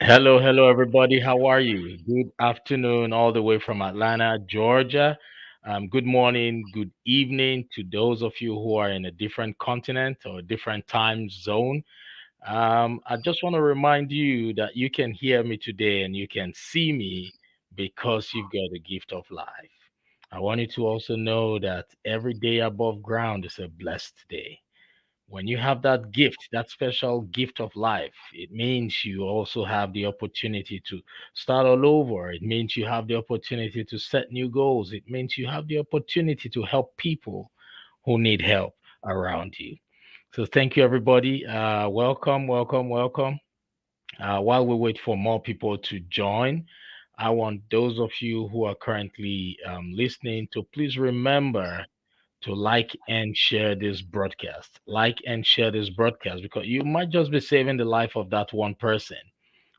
Hello, hello, everybody. How are you? Good afternoon, all the way from Atlanta, Georgia. Good morning, good evening to those of you who are in a different continent or a different time zone. I just want to remind you that you can hear me today and you can see me because you've got the gift of life. I want you to also know that every day above ground is a blessed day. When you have that gift, that special gift of life, it means you also have the opportunity to start all over. It means you have the opportunity to set new goals. It means you have the opportunity to help people who need help around you. So, thank you, everybody. Welcome, welcome, welcome. While we wait for more people to join, I want those of you who are currently listening to please remember to like and share this broadcast. Like and share this broadcast because you might just be saving the life of that one person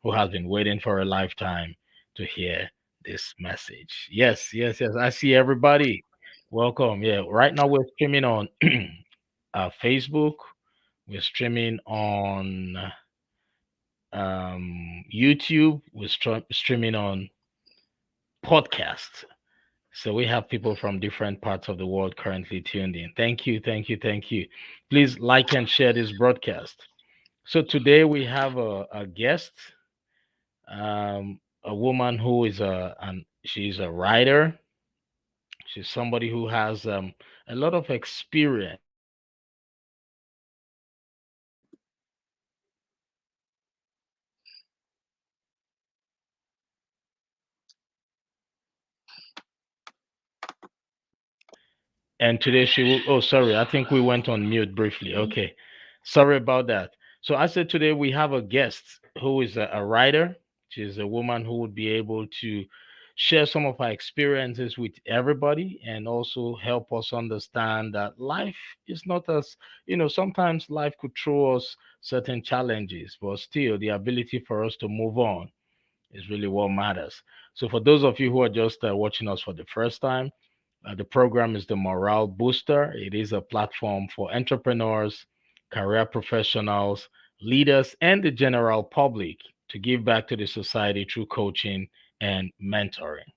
who has been waiting for a lifetime to hear this message. Yes, yes, yes. I see everybody. Welcome. Yeah, right now we're streaming on Facebook. We're streaming on YouTube. We're streaming on podcast. So we have people from different parts of the world currently tuned in. Thank you, thank you, thank you. Please like and share this broadcast. So today we have a guest, a woman who is she's a writer. She's somebody who has a lot of experience. And today she will, oh, sorry, I think we went on mute briefly. Okay. Sorry about that. So I said today we have a guest who is a writer. She's a woman who would be able to share some of her experiences with everybody and also help us understand that life is not as, sometimes life could throw us certain challenges, but still the ability for us to move on is really what matters. So for those of you who are just watching us for the first time, the program is the Morale Booster. It is a platform for entrepreneurs, career professionals, leaders, and the general public to give back to the society through coaching and mentoring.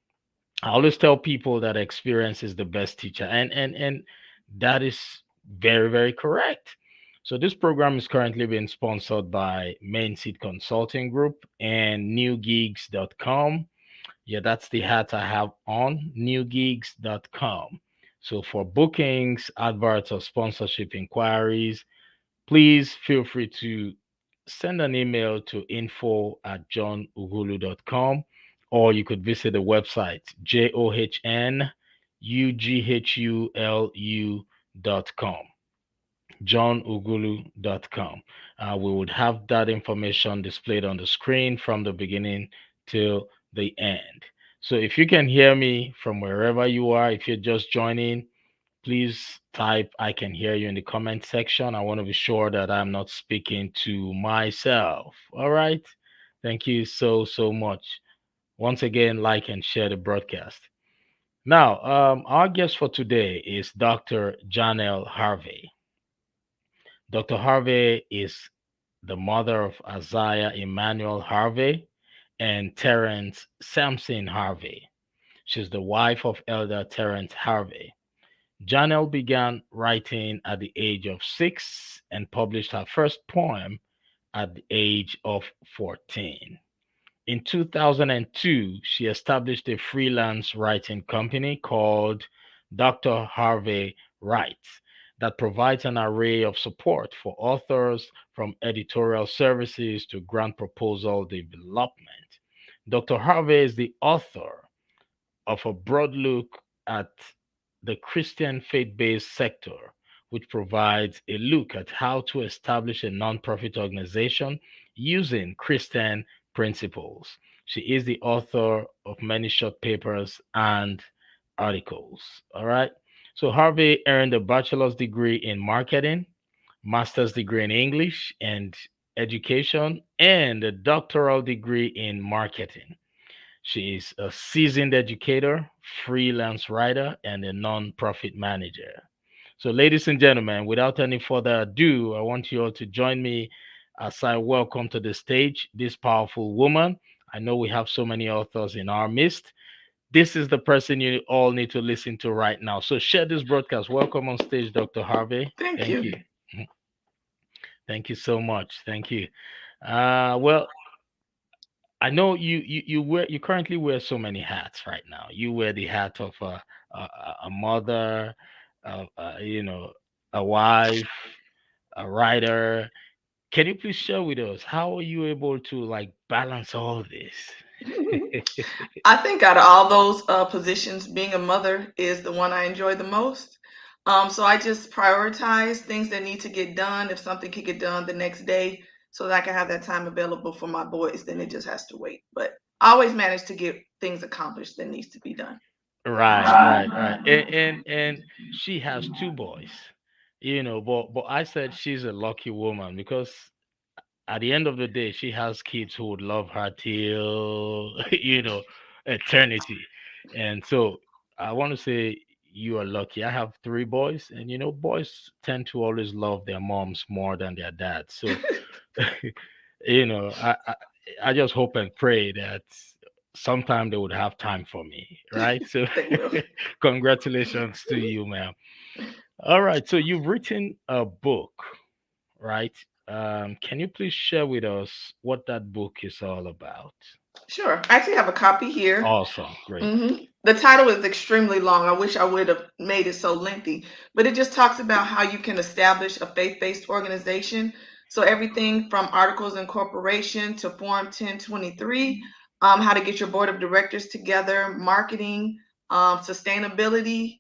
I always tell people that experience is the best teacher, and that is very, very correct. So this program is currently being sponsored by Main Seat Consulting Group and newgigs.com. Yeah, that's the hat I have on newgigs.com. So for bookings, adverts, or sponsorship inquiries, please feel free to send an email to info@johnughulu.com, or you could visit the website johnughulu.com, johnughulu.com. We would have that information displayed on the screen from the beginning till the end. So if you can hear me from wherever you are, if you're just joining, please type I can hear you in the comment section. I want to be sure that I'm not speaking to myself. All right. Thank you so, so much. Once again, like and share the broadcast. Now, our guest for today is Dr. Janell Harvey. Dr. Harvey is the mother of Isaiah Immanuel Harvey and Terrence Samson Harvey. She's the wife of Elder Terrence Harvey. Janelle began writing at the age of 6 and published her first poem at the age of 14. In 2002, she established a freelance writing company called Dr. Harvey Writes that provides an array of support for authors from editorial services to grant proposal development. Dr. Harvey is the author of a broad look at the Christian faith based sector, which provides a look at how to establish a nonprofit organization using Christian principles. She is the author of many short papers and articles. All right. So Harvey earned a bachelor's degree in marketing, master's degree in English and education, and a doctoral degree in marketing. She is a seasoned educator, freelance writer, and a non-profit manager. So, ladies and gentlemen, without any further ado, I want you all to join me as I welcome to the stage this powerful woman. I know we have so many authors in our midst. This is the person you all need to listen to right now. So, share this broadcast. Welcome on stage, Dr. Harvey. Thank Thank you. you. Thank you so much. Thank you. Well, I know you currently wear so many hats right now. You wear the hat of a mother, a wife, a writer. Can you please share with us how are you able to like balance all this? I think out of all those positions, being a mother is the one I enjoy the most. So I just prioritize things that need to get done. If something can get done the next day so that I can have that time available for my boys, then it just has to wait. But I always manage to get things accomplished that needs to be done. Right, right, right. And she has two boys, but I said she's a lucky woman because at the end of the day, she has kids who would love her till eternity. And so I want to say you are lucky. I have three boys, and boys tend to always love their moms more than their dads. So you know, I, I I just hope and pray that sometime they would have time for me, right? So They will. congratulations to you, ma'am. All right, so you've written a book, right? Can you please share with us what that book is all about? Sure. I actually have a copy here. Awesome, great. The title is extremely long. I wish I would have made it so lengthy, but it just talks about how you can establish a faith based organization. So, everything from articles incorporation to Form 1023, how to get your board of directors together, marketing, sustainability,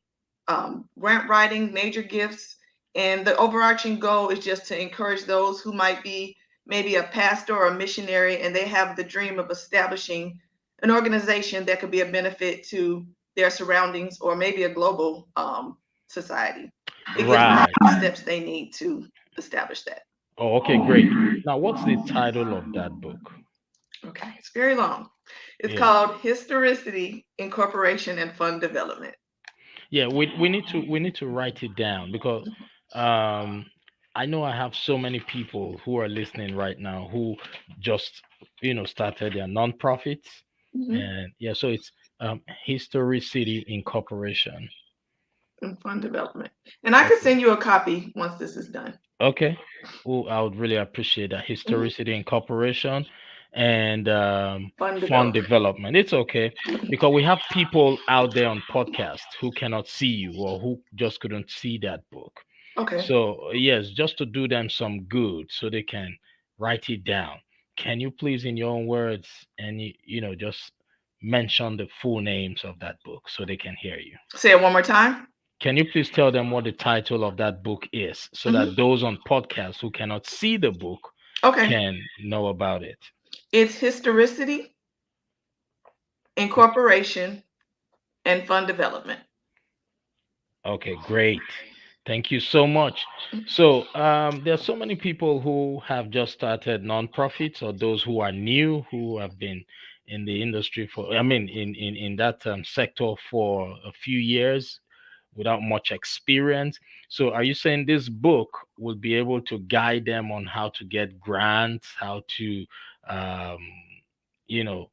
grant writing, major gifts. And the overarching goal is just to encourage those who might be maybe a pastor or a missionary and they have the dream of establishing an organization that could be a benefit to their surroundings or maybe a global society. It gives them Right. the steps they need to establish that. Oh, okay, great. Now, what's the title of that book? Okay, it's very long. It's Yeah. called Historicity, Incorporation, and Fund Development. Yeah, we need to write it down because um I know I have so many people who are listening right now who just started their nonprofits. Mhm. And yeah, so it's History City Incorporation. And Fund Development. And I could Okay. send you a copy once this is done. Okay. Oh, I would really appreciate that. Mhm. Historicity Incorporation and Fund fund Development. development. It's okay because we have people out there on podcast who cannot see you or who just couldn't see that book. Okay. So, yes, just to do them some good so they can write it down. Can you please, in your own words, and just mention the full names of that book so they can hear you? Say it one more time. Can you please tell them what the title of that book is so that Mhm. those on podcasts who cannot see the book Okay. can know about it? It's Historicity, Incorporation, and Fund Development. Okay, great. Thank you so much. So, there are so many people who have just started nonprofits, or those who are new, who have been in the industry for, I mean, in that sector for a few years without much experience. So, are you saying this book will be able to guide them on how to get grants, how to, um, you know,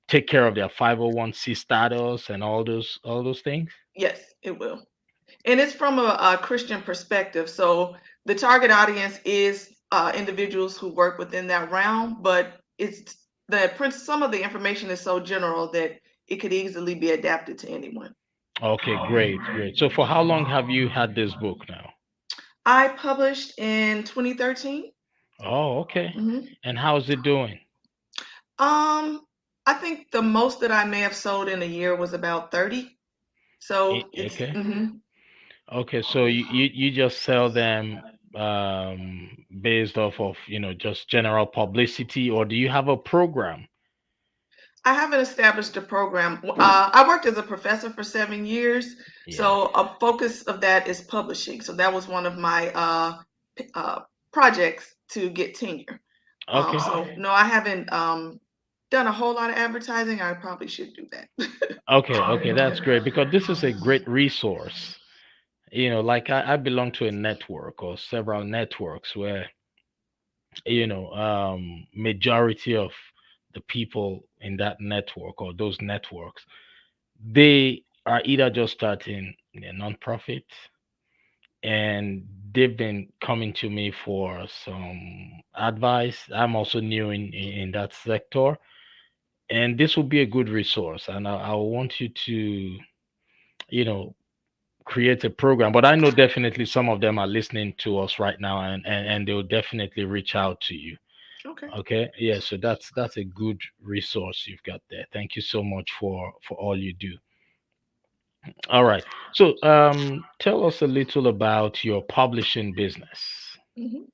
take care of their 501c status and all those things? Yes, it will. And it's from a Christian perspective. So the target audience is individuals who work within that realm, but some of the information is so general that it could easily be adapted to anyone. Okay, great, great. So for how long have you had this book now? I published in 2013. Oh, okay. Hmm. And how's it doing? Um, I think the most that I may have sold in a year was about 30. So it's Okay. Okay, so you just sell them based off of, just general publicity, or do you have a program? I haven't established a program. I worked as a professor for 7 years, Yeah. so a focus of that is publishing. So that was one of my projects to get tenure. Okay. So no, I haven't done a whole lot of advertising. I probably should do that. Okay, okay, that's great because this is a great resource. Like I belong to a network or several networks where, majority of the people in that network or those networks, they are either just starting a nonprofit, and they've been coming to me for some advice. I'm also new in that sector, and this will be a good resource. And I want you to, you know, create a program. But I know definitely some of them are listening to us right now, and they'll definitely reach out to you. Okay. Okay, yeah. So that's a good resource you've got there. Thank you so much for all you do. All right. So tell us a little about your publishing business. Mhm.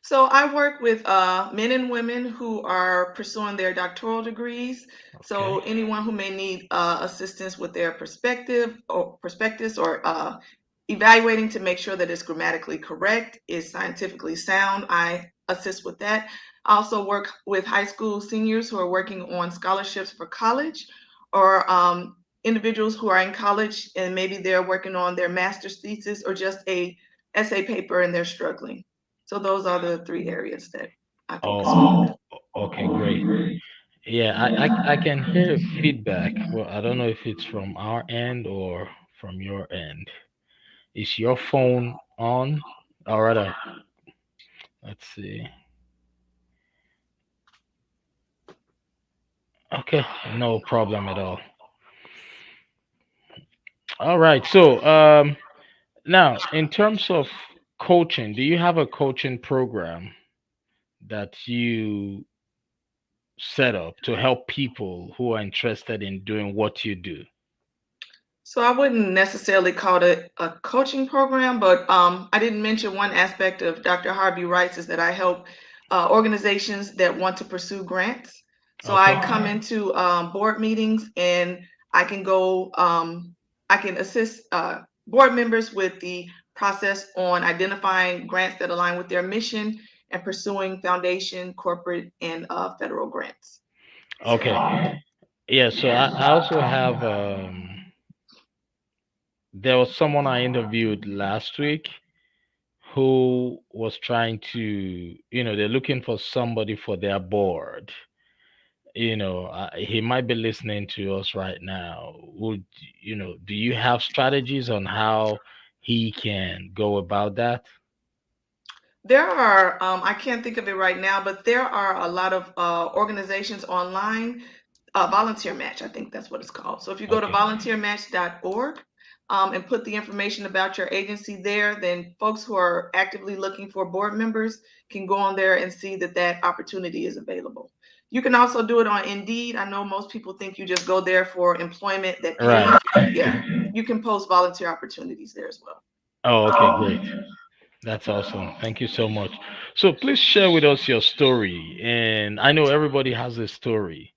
So I work with men and women who are pursuing their doctoral degrees. Okay. So anyone who may need assistance with their perspective or prospectus or evaluating to make sure that it's grammatically correct, is scientifically sound, I assist with that. I also work with high school seniors who are working on scholarships for college, or individuals who are in college and maybe they're working on their master's thesis or just a essay paper and they're struggling. So those are the three areas that I focus Oh, on. okay, great. Yeah, I can hear feedback. Well, I don't know if it's from our end or from your end. Is your phone on? All right, let's see. Okay, no problem at all. All right, so now in terms of coaching, do you have a coaching program that you set up to help people who are interested in doing what you do? So I wouldn't necessarily call it a coaching program, but I didn't mention one aspect of Dr. Harvey Writes is that I help organizations that want to pursue grants. So I Okay. come into board meetings and I can go, I can assist board members with the process on identifying grants that align with their mission and pursuing foundation, corporate, and federal grants. So. Okay. Yeah, so I also have there was someone I interviewed last week who was trying to, they're looking for somebody for their board. He might be listening to us right now. Do you have strategies on how he can go about that? There are, I can't think of it right now, but there are a lot of organizations online. Volunteer Match, I think that's what it's called. So if you go to Okay. volunteermatch.org and put the information about your agency there, then folks who are actively looking for board members can go on there and see that that opportunity is available. You can also do it on Indeed. I know most people think you just go there for employment that Right. pays. Yeah, you can post volunteer opportunities there as well. Oh, okay, great. That's awesome. Thank you so much. So please share with us your story. And I know everybody has a story.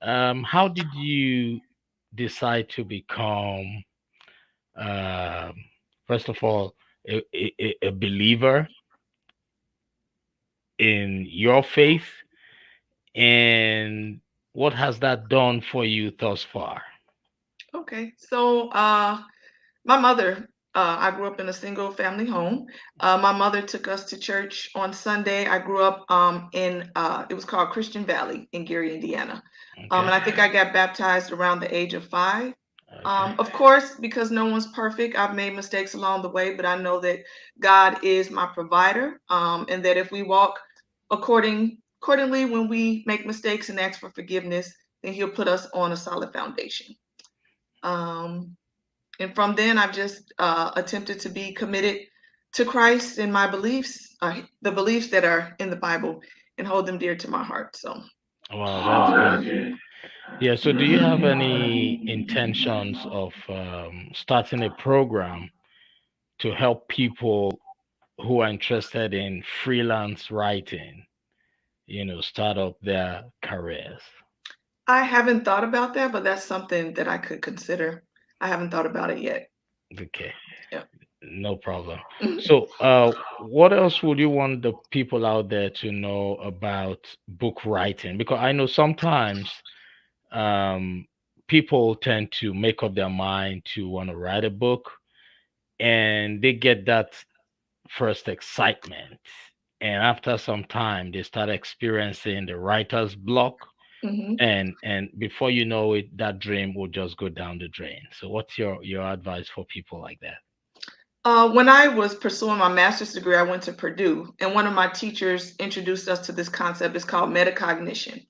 How did you decide to become, um, first of all, a believer in your faith? And what has that done for you thus far? Okay, so my mother, I grew up in a single family home. My mother took us to church on Sunday. I grew up in, it was called Christian Valley in Gary, Indiana. Okay. And I think I got baptized around the age of 5. Okay. Of course, because no one's perfect, I've made mistakes along the way, but I know that God is my provider, and that if we walk accordingly when we make mistakes and ask for forgiveness, then He'll put us on a solid foundation. Um, and from then, I've just attempted to be committed to Christ and my beliefs, the beliefs that are in the Bible, and hold them dear to my heart. So, Wow, that's good. Yeah, so do you have any intentions of starting a program to help people who are interested in freelance writing, start up their careers? I haven't thought about that, but that's something that I could consider. I haven't thought about it yet. Okay, Yeah. no problem. Mhm. So, what else would you want the people out there to know about book writing? Because I know sometimes um, people tend to make up their mind to want to write a book, and they get that first excitement. And after some time, they start experiencing the writer's block. Mhm. And before you know it, that dream will just go down the drain. So what's your advice for people like that? When I was pursuing my master's degree, I went to Purdue, and one of my teachers introduced us to this concept. It's called metacognition.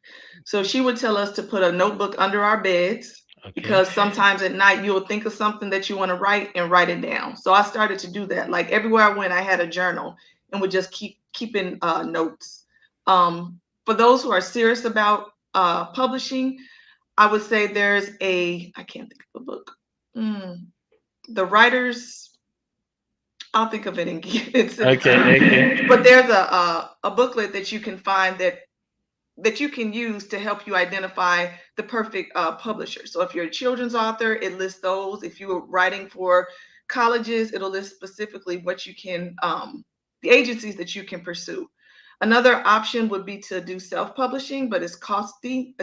So she would tell us to put a notebook under our beds Okay. because sometimes at night you'll think of something that you want to write and write it down. So I started to do that. Like everywhere I went, I had a journal and would just keeping notes. For those who are serious about publishing, I would say there's a I can't think of the book. Mm, the writers I'll think of it and send it to Okay, okay. you. But there's a booklet that you can find that you can use to help you identify the perfect publisher. So if you're a children's author, it lists those. If you are writing for colleges, it'll list specifically what you can the agencies that you can pursue. Another option would be to do self-publishing, but it's costly.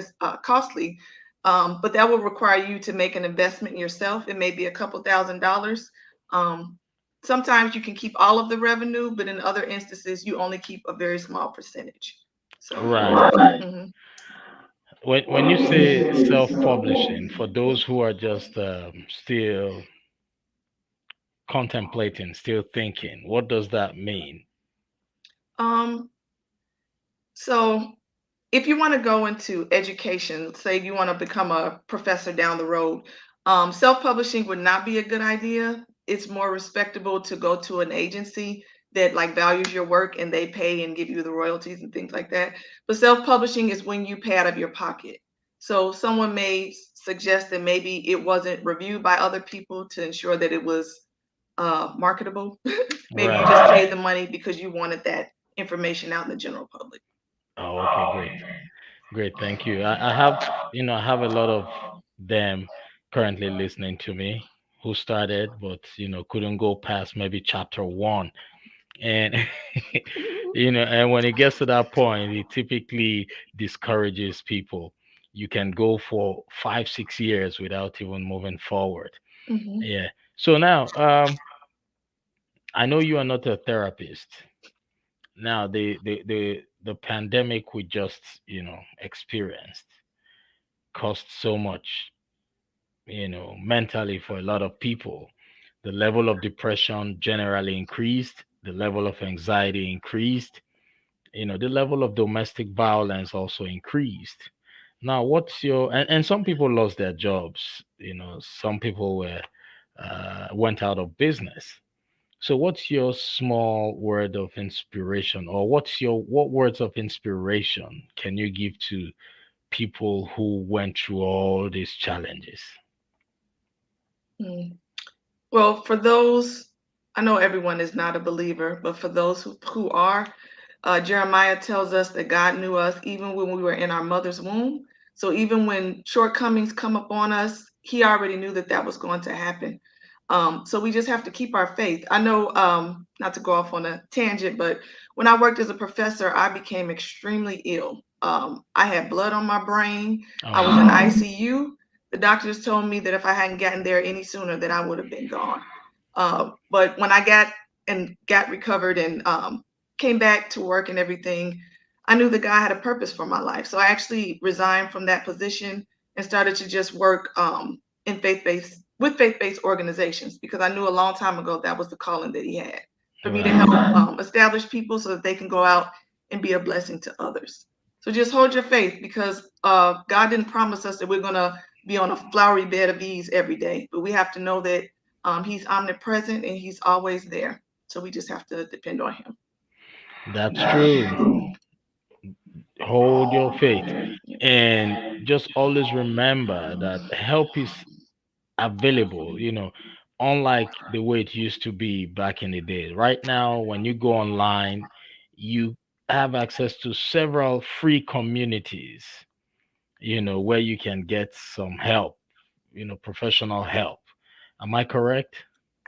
Costly, but that will require you to make an investment in yourself. It may be a couple $1,000s. Um, Sometimes you can keep all of the revenue, but in other instances, you only keep a very small percentage. So, Right. mhm. When you say self-publishing, for those who are just still contemplating, still thinking, what does that mean? um, so if you want to go into education, say you want to become a professor down the road, self-publishing would not be a good idea. It's more respectable to go to an agency that like values your work and they pay and give you the royalties and things like that. But self-publishing is when you pay out of your pocket. So someone may suggest that maybe it wasn't reviewed by other people to ensure that it was marketable. Maybe you Right. just paid the money because you wanted that information out in the general public. Oh, okay, great. Great, thank you. I have, I have a lot of them currently listening to me who started, but couldn't go past maybe chapter one, and and when it gets to that point, it typically discourages people. You can go for 5, 6 years without even moving forward. Mhm. Yeah. So now, I know you are not a therapist. Now, the pandemic we just experienced cost so much mentally for a lot of people. The level of depression generally increased, the level of anxiety increased, the level of domestic violence also increased. Now, what's and some people lost their jobs, some people went out of business. So, what's your small word of inspiration, or what words of inspiration can you give to people who went through all these challenges? Mm. Well, for those, I know everyone is not a believer, but for those who are, Jeremiah tells us that God knew us even when we were in our mother's womb. So even when shortcomings come upon us, He already knew that that was going to happen. So we just have to keep our faith. I know, not to go off on a tangent, but when I worked as a professor, I became extremely ill. I had blood on my brain. Oh I was in my. ICU. The doctors told me that if I hadn't gotten there any sooner, that I would have been gone. But when I got recovered and came back to work and everything, I knew that God had a purpose for my life. So I actually resigned from that position and started to just work in faith-based organizations because I knew a long time ago that was the calling that He had for me to Right. help establish people so that they can go out and be a blessing to others. So just hold your faith because God didn't promise us that we're gonna be on a flowery bed of ease every day, but we have to know that He's omnipresent and He's always there. So we just have to depend on Him. That's true. Hold your faith. And just always remember that help is available, unlike the way it used to be back in the day. Right now, when you go online, you have access to several free communities, where you can get some help, professional help. Am I correct?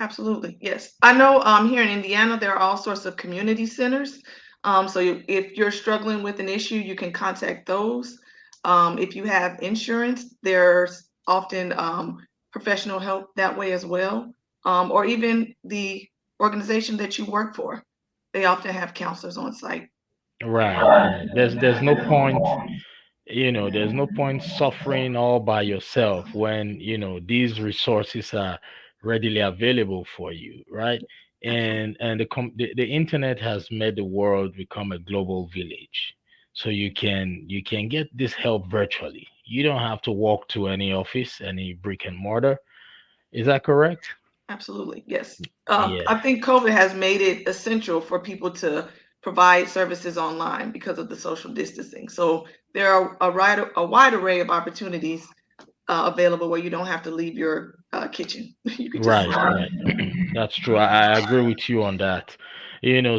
Absolutely, yes. I know here in Indiana, there are all sorts of community centers. If you're struggling with an issue, you can contact those. If you have insurance, there's often professional help that way as well. Or even the organization that you work for, they often have counselors on site. Right, right. There's no point, there's no point suffering all by yourself when, these resources are readily available for you, right? Absolutely, And the internet has made the world become a global village. So you can get this help virtually. You don't have to walk to any office, any brick and mortar. Is that correct? absolutely, yes. Yeah. I think COVID has made it essential for people to provide services online because of the social distancing. So there are a wide array of opportunities available where you don't have to leave your kitchen. You could just Right, right. That's true. I agree with you on that.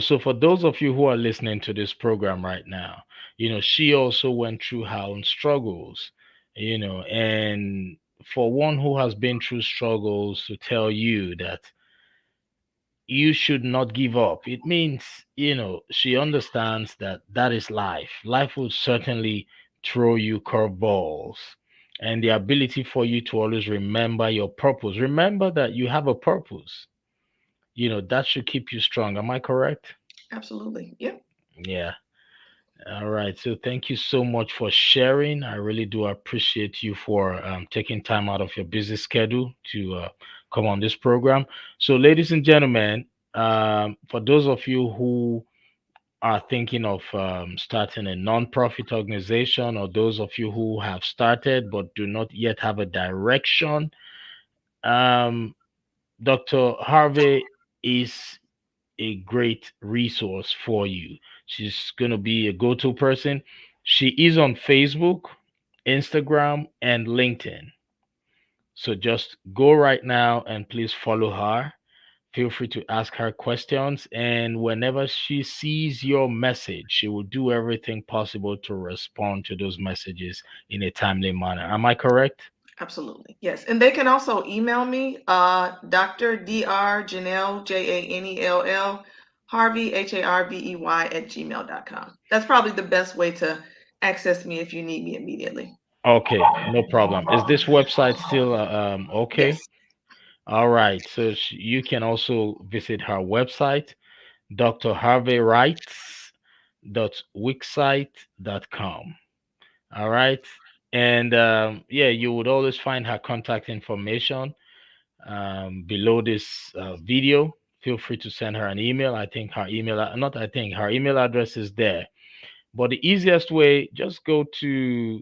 So for those of you who are listening to this program right now, she also went through her own struggles, and for one who has been through struggles to tell you that you should not give up, it means, she understands that that is life. Life will certainly throw you curveballs. And the ability for you to always remember your purpose. Remember that you have a purpose, that should keep you strong. Am I correct? absolutely, yeah. Yeah. All right. So thank you so much for sharing. I really do appreciate you for taking time out of your busy schedule to come on this program. So, ladies and gentlemen, for those of you who are thinking of starting a non-profit organization, or those of you who have started but do not yet have a direction, um, Dr. Harvey is a great resource for you. She's going to be a go to person. She is on Facebook, Instagram, and LinkedIn. So just go right now and please follow her. Feel free to ask her questions. And whenever she sees your message, she will do everything possible to respond to those messages in a timely manner. Am I correct? Absolutely, yes. And they can also email me, Dr. Janell, Janell, Harvey, Harvey at gmail.com. That's probably the best way to access me if you need me immediately. Okay, no problem. Is this website still okay? Yes, All right. So you can also visit her website, Dr. Harvey Writes .wixsite.com. All right. And yeah, you would always find her contact information below this video. Feel free to send her an email. I think her email, not I think, her email address is there. But the easiest way, just go to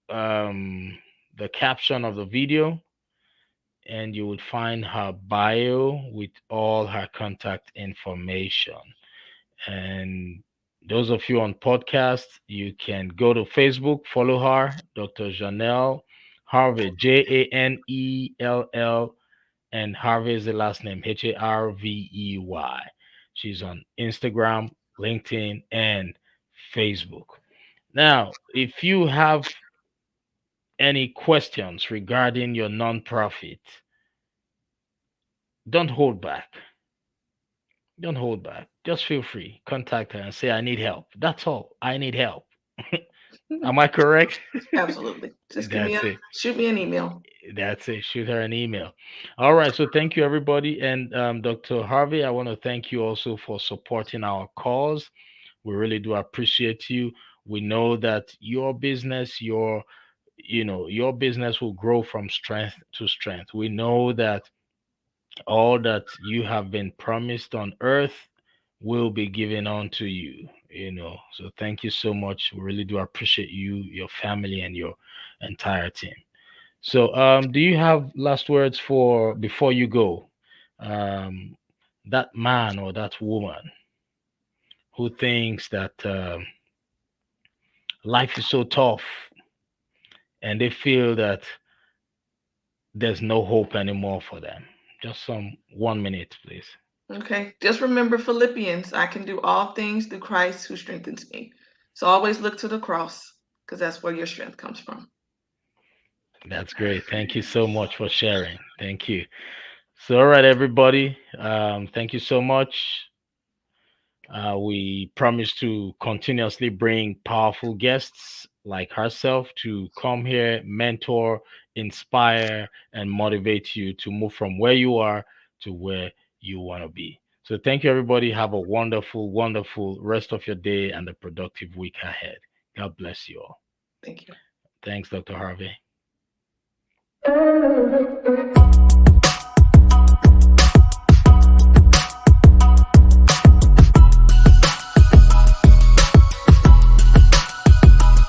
the caption of the video, and you would find her bio with all her contact information. And those of you on podcast, you can go to Facebook, follow her, Dr. Janell Harvey, Janell, and Harvey is the last name, Harvey. She's on Instagram, LinkedIn, and Facebook. Now, if you have any questions regarding your nonprofit, don't hold back. Don't hold back. Just feel free. Contact her and say, I need help. That's all. I need help. Am I correct? absolutely. Just That's it. shoot me an email. That's it. Shoot her an email. All right. So thank you, everybody. And Dr. Harvey, I want to thank you also for supporting our cause. We really do appreciate you. We know that your business, your business will grow from strength to strength. We know that all that you have been promised on earth will be given unto you. So thank you so much. We really do appreciate you, your family, and your entire team. So do you have last words for before you go? um that man or that woman who thinks that life is so tough, and they feel that there's no hope anymore for them. Just some 1 minute, please. Okay, just remember Philippians. I can do all things through Christ who strengthens me. So always look to the cross because that's where your strength comes from. That's great. Thank you so much for sharing. Thank you. So, all right, everybody. Thank you so much. We promise to continuously bring powerful guests like herself to come here, mentor, inspire, and motivate you to move from where you are to where you want to be. So, thank you, everybody. Have a wonderful, wonderful rest of your day and a productive week ahead. God bless you all. Thank you. Thanks, Dr. Harvey.